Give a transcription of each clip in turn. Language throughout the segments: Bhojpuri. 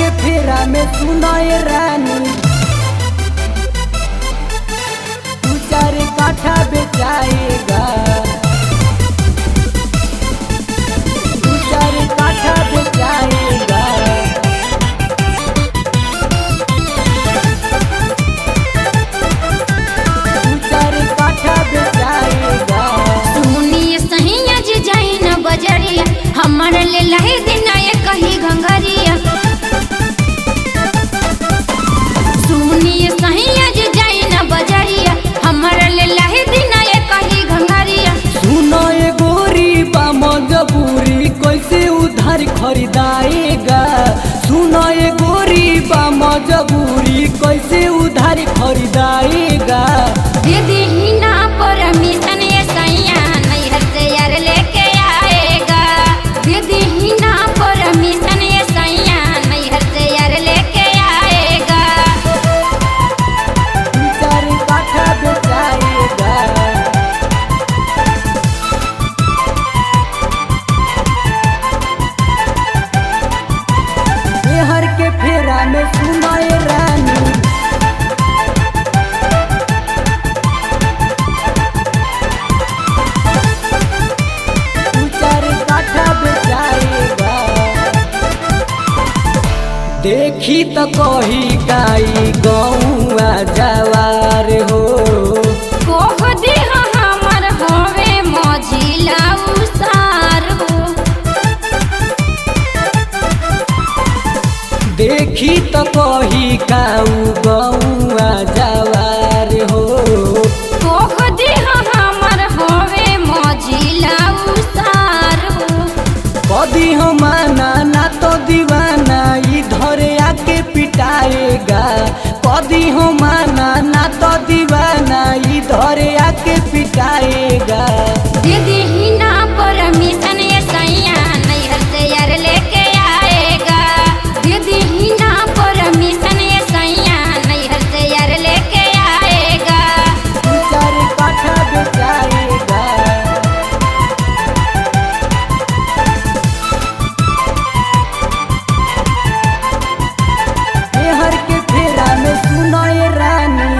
के फेरा में सुनाए रानी, 2-4 काठा बेचाएगा, 2-4 काठा बेचाएगा। 2-4 काठा बेचाएगा। सुनिए सहिया जी जाई न बजरिया, हमारे ले लही दिन ये कही घंघरिया। सुनिए सहिया जी जाई न बजरिया, हमारे ले लही दिन ये कही घंघरिया। सुनो ये गोरी बा मजबूरी कैसे उधार खरीदाएगा, सुनो ये गोरी बा मजबूरी कैसे उधार खरीदाएगा। दीदी ही ना परमिशन ये सैया नैहर से यार लेके आएगा। दीदी ही ना परमिशन ये सैया नैहर से यार लेके आएगा। 2-4 काठा बेचाएगा। मेहर के फेरा में सुनाए रानी, 2-4 काठा बेचाएगा। देखी तो कही गाई गौआ जवार हो, कोह दी हमर होवे मझिला उसार हो। देखी तो कही काऊ गौआ जवार हो। कोह दी हमर होवे मझिला उसार हो। कदी हो माना ना तो दीवाना इधर आके पिटाएगा, कदी हो माना ना तो दीवाना इधर आके पिटाएगा। दीदी ही ना परमिशन ये सैया नैहर से यार लेके आएगा। दीदी ही ना परमिशन ये सैया नैहर से यार लेके आएगा। 2-4 काठा बेचाएगा। मेहर के फेरा में सुनाए रानी,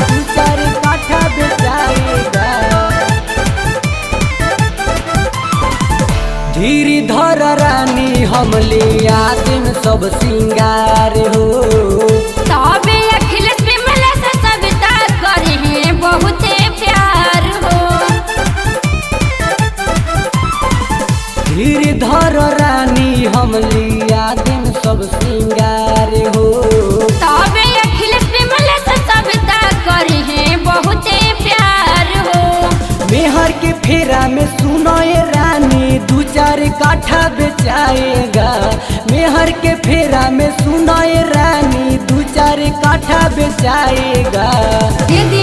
2-4 काठा बेचाएगा। धीरी धर रानी हम ले आदिम सब सिंगार हो, तबे अखिलेश विमला से सविता करे हैं बहुते प्यार हो। धीरी धर रानी हम ले आदिम सब सिंगार हो। तबे अखिलेश विमला से सविता करे हैं बहुते प्यार हो। मेहर के फेरा में सुनाए रानी, 2-4 काठा बेचाएगा। मेहर के फेरा में सुनाए रानी, 2-4 काठा बेचाएगा। दीदी